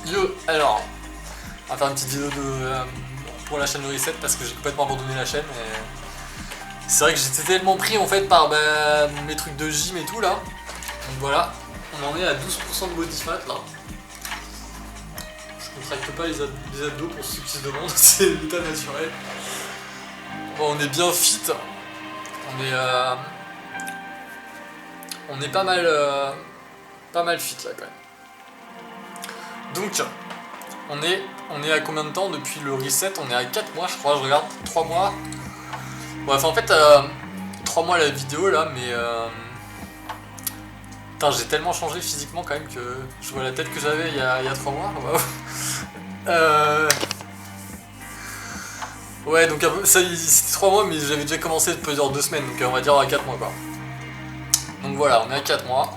Yo, alors, on va faire une petite vidéo pour la chaîne de Reset parce que j'ai complètement abandonné la chaîne. C'est vrai que j'étais tellement pris en fait par mes trucs de gym et tout là. Donc voilà, on en est à 12% de body fat là. Je contracte pas les abdos pour ceux qui se demandent, c'est l'état naturel. Bon, on est bien fit. On est pas mal fit là quand même. Donc, on est à combien de temps depuis le reset? On est à 4 mois je crois, je regarde, 3 mois. Bref, en fait, 3 mois la vidéo là, mais putain, j'ai tellement changé physiquement quand même que je vois la tête que j'avais il y a 3 mois. Waouh. Ouais, donc ça c'était 3 mois, mais j'avais déjà commencé depuis 2 semaines, donc on va dire à 4 mois quoi. Donc voilà, on est à 4 mois.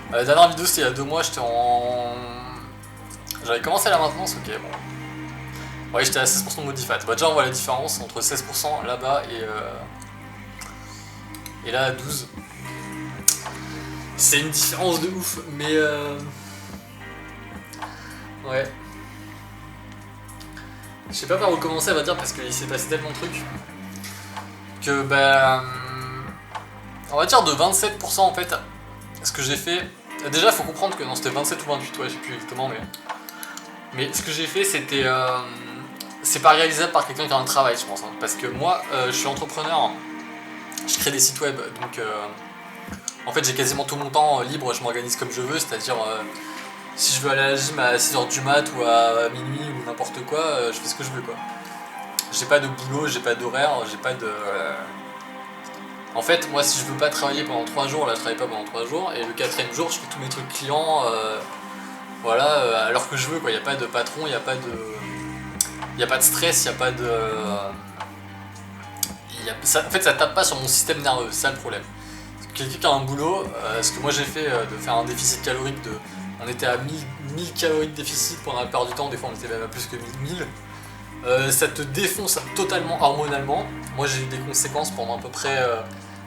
La dernière vidéo c'était il y a 2 mois, j'avais commencé la maintenance, ok bon. Ouais, j'étais à 16% de body fat. Bah déjà on voit la différence entre 16% là-bas et là à 12. C'est une différence de ouf, mais ouais. Je sais pas par où commencer à va dire parce qu'il s'est passé tellement de trucs que bah on va dire de 27% en fait ce que j'ai fait. Déjà faut comprendre que non c'était 27 ou 28, ouais je sais plus exactement mais ce que j'ai fait c'était c'est pas réalisable par quelqu'un qui a un travail je pense hein, parce que moi je suis entrepreneur, je crée des sites web donc en fait j'ai quasiment tout mon temps libre, je m'organise comme je veux, c'est à dire si je veux aller à la gym à 6h du mat ou à minuit ou n'importe quoi, je fais ce que je veux quoi. J'ai pas de boulot, j'ai pas d'horaire, j'ai pas de... En fait, moi si je veux pas travailler pendant 3 jours, là je travaille pas pendant 3 jours, et le 4ème jour je fais tous mes trucs clients, voilà, à l'heure que je veux quoi, y a pas de patron, y a pas de stress, y a pas de... En fait ça tape pas sur mon système nerveux, c'est ça le problème. Quelqu'un qui a un boulot, ce que moi j'ai fait de faire un déficit calorique de... On était à 1000 calories de déficit pendant la plupart du temps, des fois on était même à plus que 1000. Ça te défonce totalement hormonalement. Moi j'ai eu des conséquences pendant à peu près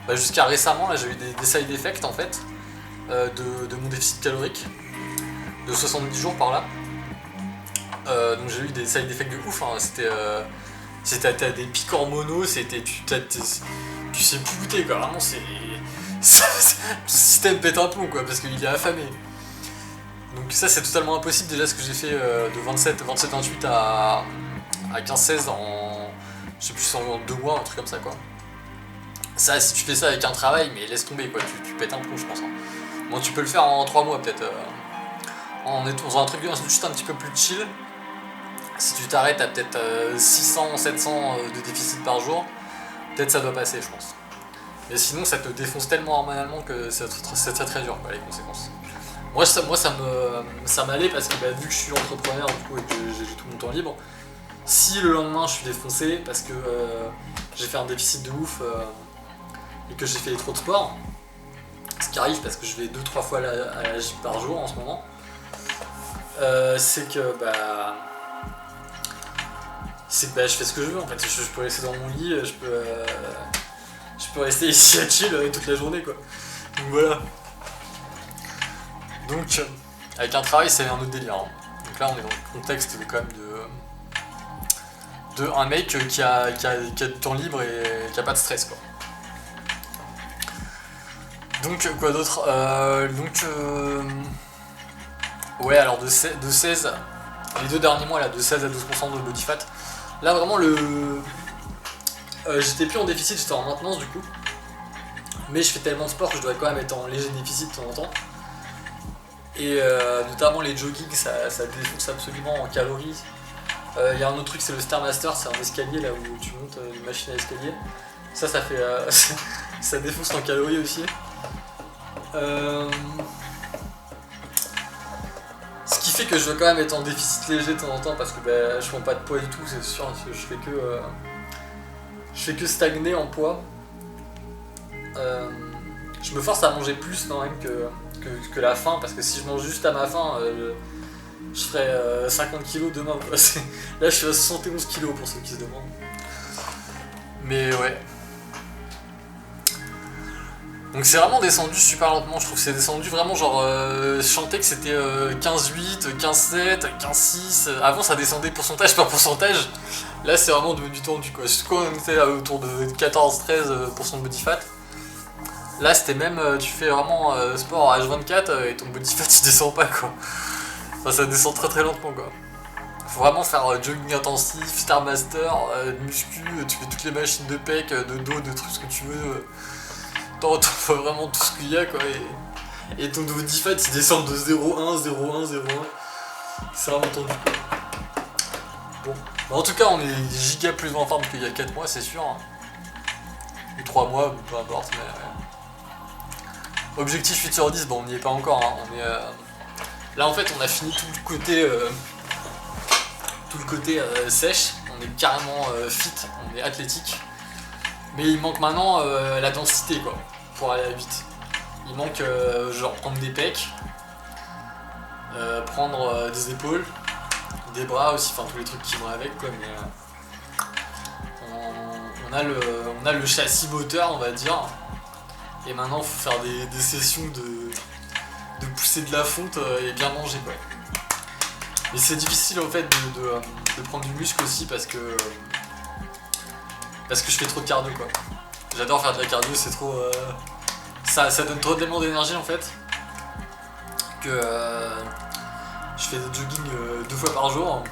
jusqu'à récemment, là j'ai eu des side effects en fait de mon déficit calorique de 70 jours par là. Donc j'ai eu des side effects de ouf, hein. C'était des pics hormonaux, c'était tu sais plus goûter quoi, vraiment c'est le système pète un plomb quoi parce qu'il est affamé. Donc ça c'est totalement impossible. Déjà ce que j'ai fait de 27-28 à 15-16 en... je sais plus, en 2 mois, un truc comme ça quoi. Ça si tu fais ça avec un travail, mais laisse tomber quoi, tu pètes un plomb je pense hein. Bon tu peux le faire en 3 mois peut-être, en faisant un truc juste un petit peu plus chill. Si tu t'arrêtes à peut-être 600-700 de déficit par jour, peut-être ça doit passer je pense. Mais sinon ça te défonce tellement hormonalement que c'est très dur quoi, les conséquences. Moi ça m'allait parce que vu que je suis entrepreneur du coup et que j'ai tout mon temps libre, si le lendemain je suis défoncé parce que j'ai fait un déficit de ouf et que j'ai fait trop de sport, ce qui arrive parce que je vais 2-3 fois à la gym par jour en ce moment, c'est que je fais ce que je veux en fait, je peux rester dans mon lit, je peux rester ici à chill toute la journée quoi. Donc voilà. Donc, avec un travail, c'est un autre délire. Hein. Donc là, on est dans le contexte quand même de un mec qui a du temps libre et qui a pas de stress, quoi. Donc, quoi d'autre ouais, alors de 16, les 2 derniers mois, là, de 16 à 12% de body fat. Là, vraiment, j'étais plus en déficit, j'étais en maintenance, du coup. Mais je fais tellement de sport que je dois quand même être en léger déficit de temps en temps. Et notamment les jogging, ça défonce absolument en calories. Il y a un autre truc, c'est le Stairmaster, c'est un escalier là où tu montes une machine à escalier. Ça fait ça défonce en calories aussi. Ce qui fait que je dois quand même être en déficit léger de temps en temps parce que je prends pas de poids du tout, c'est sûr, parce que je fais que stagner en poids. Je me force à manger plus quand même que la faim, parce que si je mange juste à ma faim, je ferais 50 kg demain quoi. Là je suis à 71 kg pour ceux qui se demandent. Mais ouais. Donc c'est vraiment descendu super lentement, je trouve que c'est descendu vraiment genre, je sentais que c'était 15-8, 15-7, 15-6, avant ça descendait pourcentage par pourcentage, là c'est vraiment devenu tendu quoi, surtout quand on était autour de 14-13% de body fat, là c'était même, tu fais vraiment sport H24 et ton body fat il descend pas quoi, enfin ça descend très très lentement quoi. Faut vraiment faire jogging intensif, Stairmaster, muscu, tu fais toutes les machines de pec, de dos, de trucs ce que tu veux. T'en vois vraiment tout ce qu'il y a quoi. Et ton body fat il descend de 0,1, 0,1, 0,1. C'est vraiment tendu quoi. Bon. Bah, en tout cas on est giga plus en forme qu'il y a 4 mois c'est sûr. Ou 3 mois, peu importe. Mais... Objectif 8 sur 10, bon on n'y est pas encore. Hein. On est, là en fait on a fini tout le côté sèche. On est carrément fit, on est athlétique. Mais il manque maintenant la densité quoi, pour aller vite. Il manque genre prendre des pecs, prendre des épaules, des bras aussi, enfin tous les trucs qui vont avec quoi, mais on a le châssis moteur on va dire. Et maintenant il faut faire des sessions de pousser de la fonte et bien manger quoi. Mais c'est difficile en fait de prendre du muscle aussi parce que je fais trop de cardio quoi. J'adore faire de la cardio, c'est trop... ça donne trop tellement d'énergie en fait que je fais des jogging 2 fois par jour.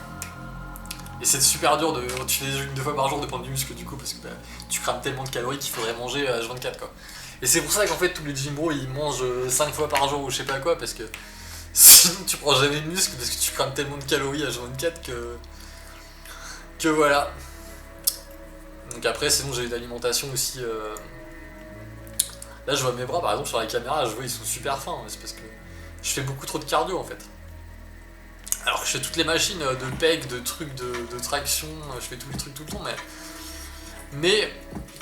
Et c'est super dur tu fais des jogging 2 fois par jour de prendre du muscle du coup parce que tu crames tellement de calories qu'il faudrait manger H24 quoi. Et c'est pour ça qu'en fait tous les gym bros ils mangent 5 fois par jour ou je sais pas quoi parce que sinon tu prends jamais de muscle parce que tu crames tellement de calories H24 que voilà. Donc après sinon j'ai une alimentation aussi là je vois mes bras par exemple sur la caméra, je vois ils sont super fins, c'est parce que je fais beaucoup trop de cardio en fait. Alors que je fais toutes les machines de pec, de trucs, de traction, je fais tous les trucs tout le temps mais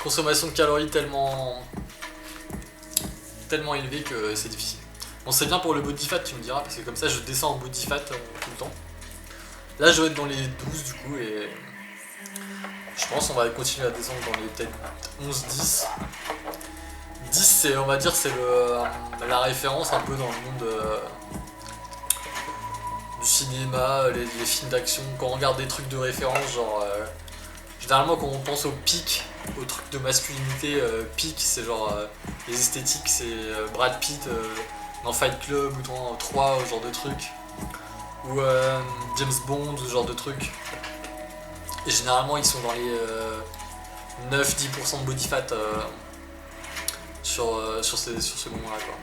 consommation de calories tellement élevée que c'est difficile. Bon c'est bien pour le body fat tu me diras parce que comme ça je descends en body fat tout le temps. Là je vais être dans les 12 du coup et je pense qu'on va continuer à descendre dans les peut-être 11-10. 10 c'est on va dire c'est la référence un peu dans le monde du cinéma, les films d'action, quand on regarde des trucs de référence genre généralement quand on pense au pic, aux trucs de masculinité, pic c'est genre les esthétiques c'est Brad Pitt dans Fight Club ou dans 3 ce genre de trucs ou James Bond ce genre de trucs. Et généralement ils sont dans les 9-10% de body fat sur ce moment-là quoi.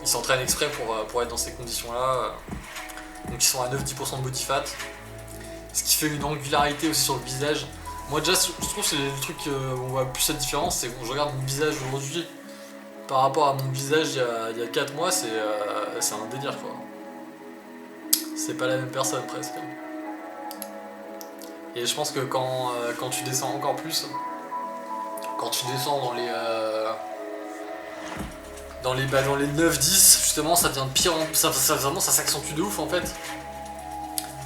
Ils s'entraînent exprès pour être dans ces conditions-là. Donc ils sont à 9-10% de body fat. Ce qui fait une angularité aussi sur le visage. Moi déjà je trouve que c'est le truc où on voit plus cette différence, c'est quand je regarde mon visage aujourd'hui par rapport à mon visage il y a 4 mois, c'est un délire quoi. C'est pas la même personne presque. Et je pense que quand tu descends encore plus, quand tu descends dans les 9-10 justement ça devient de pire en ça vraiment ça s'accentue de ouf en fait.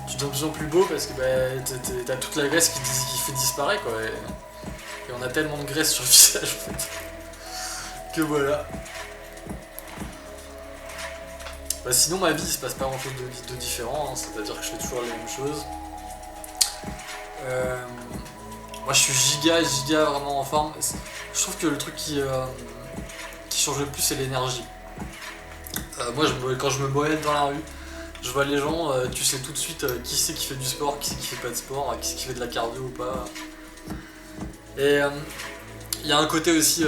Tu deviens de plus en plus beau parce que t'as toute la graisse qui fait disparaître quoi et on a tellement de graisse sur le visage en fait que voilà. Bah, sinon ma vie il se passe pas grand chose de différent, hein, c'est à dire que je fais toujours les mêmes choses. Moi je suis giga vraiment en forme. Je trouve que le truc qui change le plus c'est l'énergie. Moi quand je me balade dans la rue, je vois les gens, tu sais tout de suite qui c'est qui fait du sport, qui c'est qui fait pas de sport, qui c'est qui fait de la cardio ou pas. Et il y a un côté aussi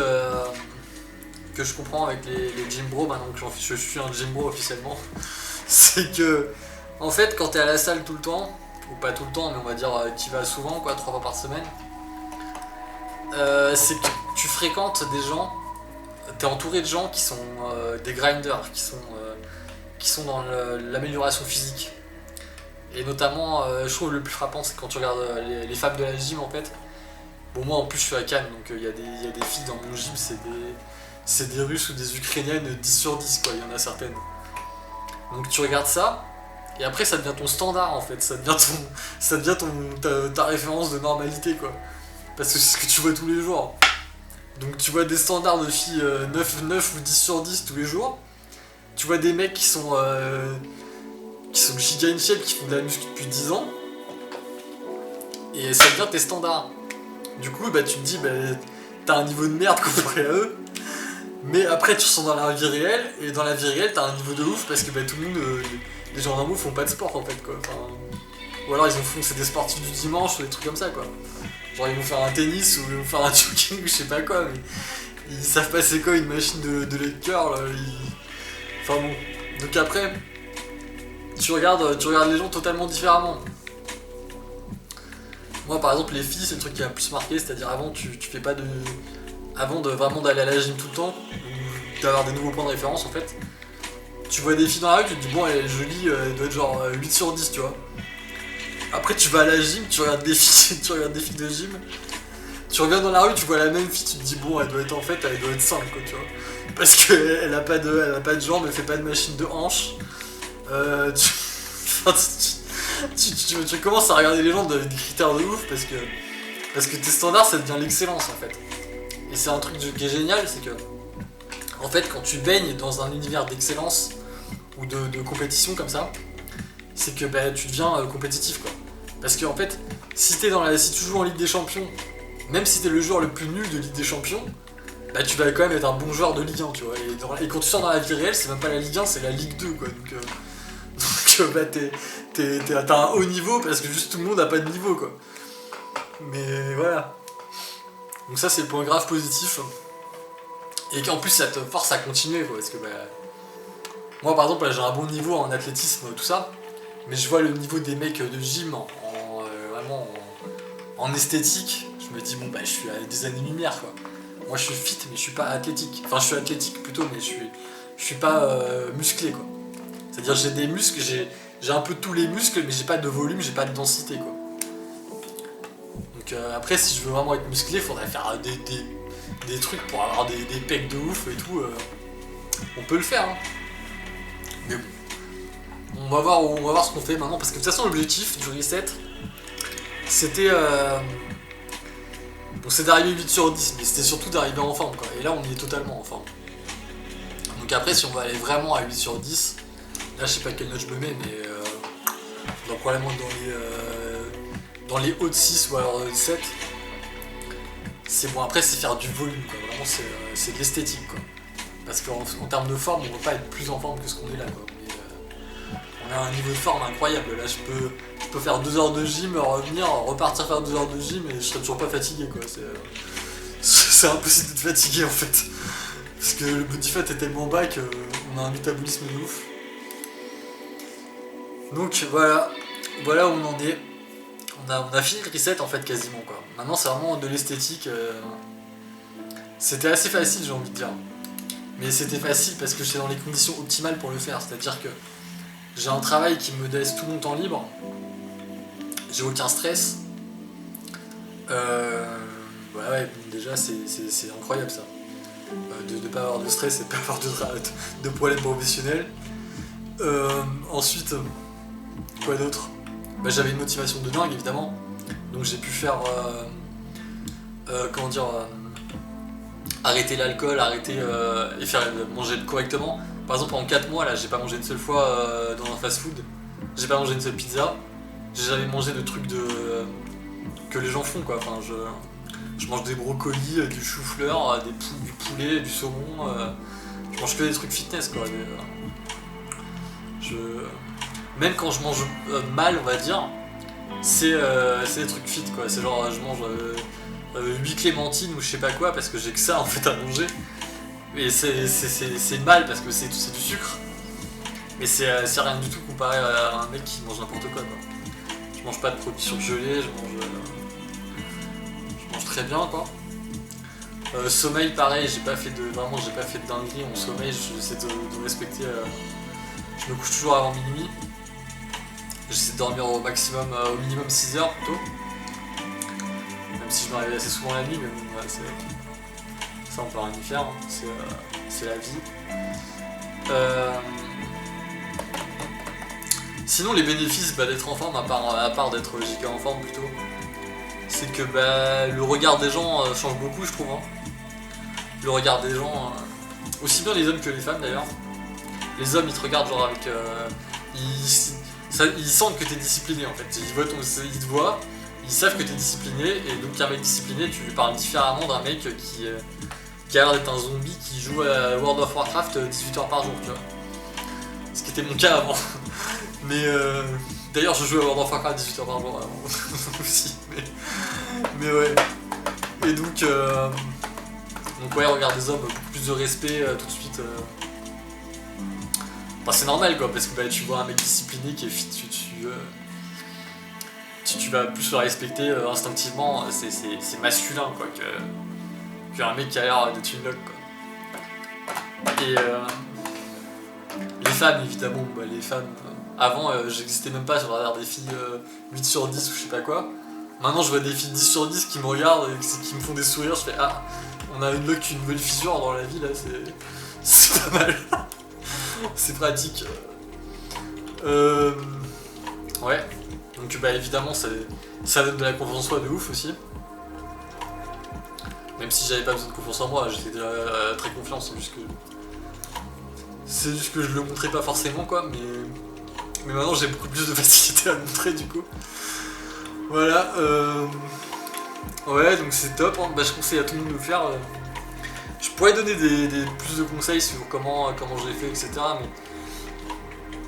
que je comprends avec les gym bros maintenant que je suis un gym bro officiellement, c'est que en fait quand t'es à la salle tout le temps, ou pas tout le temps mais on va dire tu y vas souvent quoi, 3 fois par semaine, c'est que tu fréquentes des gens, t'es entouré de gens qui sont des grinders, qui sont dans l'amélioration physique. Et notamment, je trouve le plus frappant c'est quand tu regardes les femmes de la gym en fait. Bon moi en plus je suis à Cannes donc il y a des filles dans mon gym, c'est des Russes ou des Ukrainiennes 10 sur 10 quoi, il y en a certaines. Donc tu regardes ça, et après ça devient ton standard en fait, ça devient ta référence de normalité quoi. Parce que c'est ce que tu vois tous les jours. Donc tu vois des standards de filles 9 ou 10 sur 10 tous les jours. Tu vois des mecs qui sont giga in shape, qui font de la muscu depuis 10 ans. Et ça devient tes standards. Du coup, bah, tu te dis, bah, t'as un niveau de merde comparé à eux. Mais après, tu ressens dans la vie réelle. Et dans la vie réelle, t'as un niveau de ouf parce que bah, tout le monde, les gens normaux font pas de sport en fait, quoi. Enfin, ou alors c'est des sportifs du dimanche ou des trucs comme ça, quoi. Genre ils vont faire un tennis ou ils vont faire un jogging ou je sais pas quoi, mais ils savent pas c'est quoi une machine de leg curl. Enfin bon. Donc après, tu regardes les gens totalement différemment. Moi par exemple les filles c'est le truc qui m'a plus marqué, c'est-à-dire avant tu fais pas de. Avant de vraiment d'aller à la gym tout le temps, ou d'avoir des nouveaux points de référence en fait, tu vois des filles dans la rue, tu te dis bon elle est jolie, elle doit être genre 8 sur 10 tu vois. Après tu vas à la gym, tu regardes des filles, de gym, tu reviens dans la rue, tu vois la même fille, tu te dis bon elle doit être 5 quoi tu vois. Parce qu'elle a pas de jambes, elle fait pas de machine de hanche. Tu commences à regarder les gens avec des critères de ouf parce que tes standards ça devient l'excellence en fait. Et c'est un truc qui est génial, c'est que en fait quand tu baignes dans un univers d'excellence ou de compétition comme ça, c'est que bah, tu deviens compétitif quoi. Parce que en fait, si tu joues en Ligue des Champions, même si t'es le joueur le plus nul de Ligue des Champions, bah tu vas quand même être un bon joueur de Ligue 1 tu vois. Et quand tu sors dans la vie réelle, c'est même pas la Ligue 1, c'est la Ligue 2 quoi. Donc bah t'as un haut niveau parce que juste tout le monde a pas de niveau quoi. Mais voilà. Donc ça c'est le point grave positif. Et qu'en plus ça te force à continuer quoi, parce que bah. Moi par exemple là, j'ai un bon niveau en athlétisme, tout ça. Mais je vois le niveau des mecs de gym vraiment en esthétique, je me dis bon bah je suis à des années-lumière quoi. Moi je suis fit mais je suis pas athlétique. Enfin je suis athlétique plutôt mais je suis pas musclé quoi. C'est-à-dire j'ai des muscles, j'ai un peu tous les muscles mais j'ai pas de volume, j'ai pas de densité quoi. Donc après si je veux vraiment être musclé, il faudrait faire des trucs pour avoir des pecs de ouf et tout. On peut le faire hein. Mais bon. On va voir ce qu'on fait maintenant, parce que de toute façon l'objectif du reset, c'était bon, c'est d'arriver 8 sur 10, mais c'était surtout d'arriver en forme quoi. Et là on y est totalement en forme. Donc après si on va aller vraiment à 8 sur 10, là je sais pas quelle note je me mets, mais on doit probablement être dans les hauts de 6 ou alors 7. C'est bon, après c'est faire du volume quoi, vraiment c'est de l'esthétique quoi. Parce qu'en termes de forme, on va pas être plus en forme que ce qu'on est là quoi. On a un niveau de forme incroyable, là je peux faire 2 heures de gym, revenir, repartir faire 2 heures de gym et je serais toujours pas fatigué quoi. C'est impossible d'être fatigué en fait. Parce que le body fat est tellement bas qu'on a un métabolisme de ouf. Donc voilà où on en est. On a fini le reset en fait quasiment quoi. Maintenant c'est vraiment de l'esthétique. C'était assez facile j'ai envie de dire. Mais c'était facile parce que j'étais dans les conditions optimales pour le faire, c'est-à-dire que j'ai un travail qui me laisse tout mon temps libre, j'ai aucun stress. Ouais, déjà c'est incroyable ça. De pas avoir de stress et de pas avoir de problèmes professionnels. Ensuite, quoi d'autre ? Bah, j'avais une motivation de dingue évidemment, donc j'ai pu faire arrêter l'alcool, et faire manger correctement. Par exemple en 4 mois là j'ai pas mangé une seule fois dans un fast food, j'ai pas mangé une seule pizza, j'ai jamais mangé de trucs que les gens font quoi. Enfin je mange des brocolis, du chou-fleur, du poulet, du saumon, je mange que des trucs fitness quoi. Même quand je mange mal on va dire, c'est des trucs fit quoi, c'est genre je mange 8 clémentines ou je sais pas quoi parce que j'ai que ça en fait à manger. Et c'est mal parce que c'est du sucre. Mais c'est rien du tout comparé à un mec qui mange n'importe quoi. Je mange pas de produits surgelés, je mange très bien quoi. Sommeil pareil, j'ai pas fait de dinguerie en sommeil, j'essaie de respecter. Je me couche toujours avant minuit. J'essaie de dormir au minimum 6 heures plutôt. Même si je me réveille assez souvent la nuit, mais bon, ouais, ça on peut rien y faire, hein. C'est la vie. Sinon les bénéfices d'être en forme, à part d'être giga en forme plutôt, c'est que le regard des gens change beaucoup je trouve. Hein. le regard des gens, aussi bien les hommes que les femmes d'ailleurs. Les hommes ils te regardent genre avec... ils sentent que t'es discipliné en fait, ils te voient, ils savent que t'es discipliné, et donc un mec discipliné, tu lui parles différemment d'un mec qui a l'air d'être un zombie qui joue à World of Warcraft 18 heures par jour, tu vois. Ce qui était mon cas avant. Mais d'ailleurs je jouais à World of Warcraft 18 heures par jour avant aussi, mais ouais. Et donc ouais, regarde des hommes, beaucoup plus de respect tout de suite. Bah, c'est normal quoi, parce que bah, tu vois un mec discipliné qui est fit, tu vas plus le respecter instinctivement, c'est masculin quoi, qu'un mec qui a l'air d'être une loque quoi. Et les femmes évidemment, bah, les femmes, avant j'existais même pas, je regardais des filles 8 sur 10 ou je sais pas quoi. Maintenant je vois des filles 10 sur 10 qui me regardent et qui me font des sourires, je fais ah, on a une loque, une nouvelle fissure dans la vie là, c'est pas mal. C'est pratique. Ouais. Donc bah évidemment ça donne de la confiance en soi de ouf aussi. Même si j'avais pas besoin de confiance en moi, j'étais déjà très confiant, c'est juste que je le montrais pas forcément quoi, mais maintenant j'ai beaucoup plus de facilité à le montrer du coup. Voilà. Ouais, donc c'est top, hein. Bah, je conseille à tout le monde de le faire. Je pourrais donner plus de conseils sur comment je l'ai fait, etc.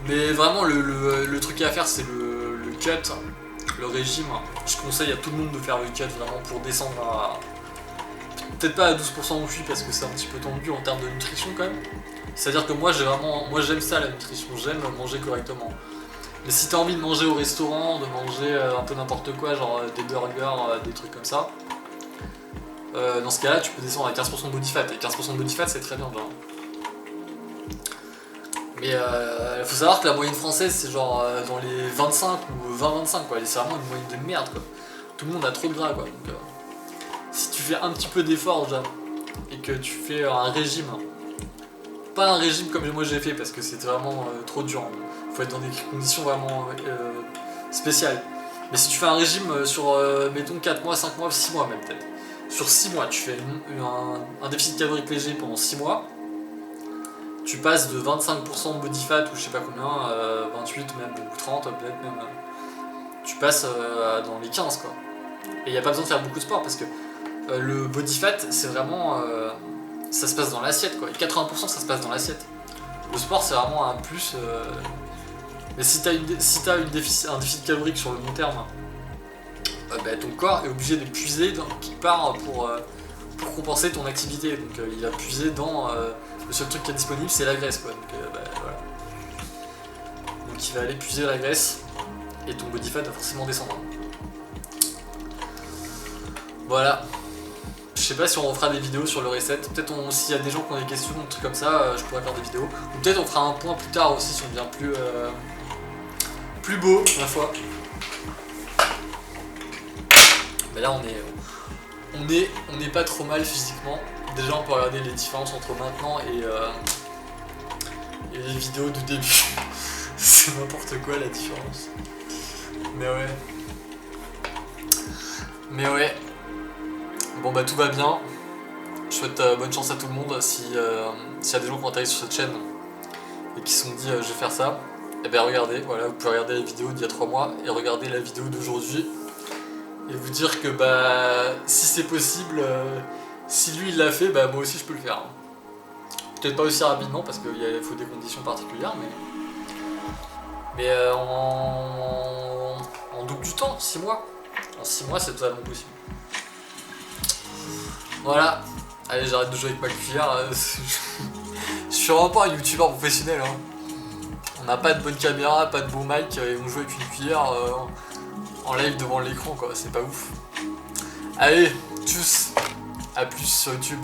Mais vraiment, le truc à faire, c'est le cut, le régime. Je conseille à tout le monde de faire le cut vraiment pour descendre à... Peut-être pas à 12% au parce que c'est un petit peu tendu en termes de nutrition quand même. C'est-à-dire que moi j'aime ça la nutrition, j'aime manger correctement. Mais si t'as envie de manger au restaurant, de manger un peu n'importe quoi, genre des burgers, des trucs comme ça, dans ce cas-là, tu peux descendre à 15% de body fat. Et 15% de body fat, c'est très bien, genre. Mais il faut savoir que la moyenne française, c'est genre dans les 25 ou 20-25, quoi. C'est vraiment une moyenne de merde, quoi. Tout le monde a trop de gras, quoi. Donc, si tu fais un petit peu d'effort, déjà, et que tu fais un régime, pas un régime comme moi j'ai fait, parce que c'était vraiment trop dur. Faut être dans des conditions vraiment spéciales. Mais si tu fais un régime sur, mettons, 4 mois, 5 mois, 6 mois même peut-être. Sur 6 mois, tu fais un déficit calorique léger pendant 6 mois. Tu passes de 25% de body fat ou je sais pas combien, 28 même, ou 30 peut-être même. Tu passes dans les 15 quoi. Et il n'y a pas besoin de faire beaucoup de sport parce que le body fat c'est vraiment... ça se passe dans l'assiette quoi. Et 80% ça se passe dans l'assiette. Le sport c'est vraiment un plus... Mais si t'as un déficit calorique sur le long terme, bah, ton corps est obligé de puiser quelque part pour compenser ton activité. Donc il va puiser dans... le seul truc qui est disponible c'est la graisse quoi. Donc, bah, voilà. Donc il va aller puiser la graisse et ton body fat va forcément descendre. Voilà. Je sais pas si on fera des vidéos sur le reset. Peut-être s'il y a des gens qui ont des questions, un truc comme ça, je pourrais faire des vidéos. Ou peut-être on fera un point plus tard aussi si on devient plus beau, ma foi. Mais là on est pas trop mal physiquement. Déjà on peut regarder les différences entre maintenant et les vidéos du début. C'est n'importe quoi la différence. Mais ouais. Bon bah tout va bien. Je souhaite bonne chance à tout le monde. S'il y a des gens qui ont atterri sur cette chaîne et qui se sont dit je vais faire ça, et bien regardez, voilà, vous pouvez regarder la vidéo d'il y a 3 mois et regarder la vidéo d'aujourd'hui et vous dire que bah si c'est possible, si lui il l'a fait, bah moi aussi je peux le faire. Peut-être pas aussi rapidement parce qu'il faut des conditions particulières, mais en double du temps, 6 mois. En 6 mois c'est totalement possible. Voilà, allez j'arrête de jouer avec ma cuillère, je suis vraiment pas un youtubeur professionnel, hein. On n'a pas de bonne caméra, pas de bon mic et on joue avec une cuillère en live devant l'écran quoi, c'est pas ouf. Allez, tchuss, à plus sur YouTube.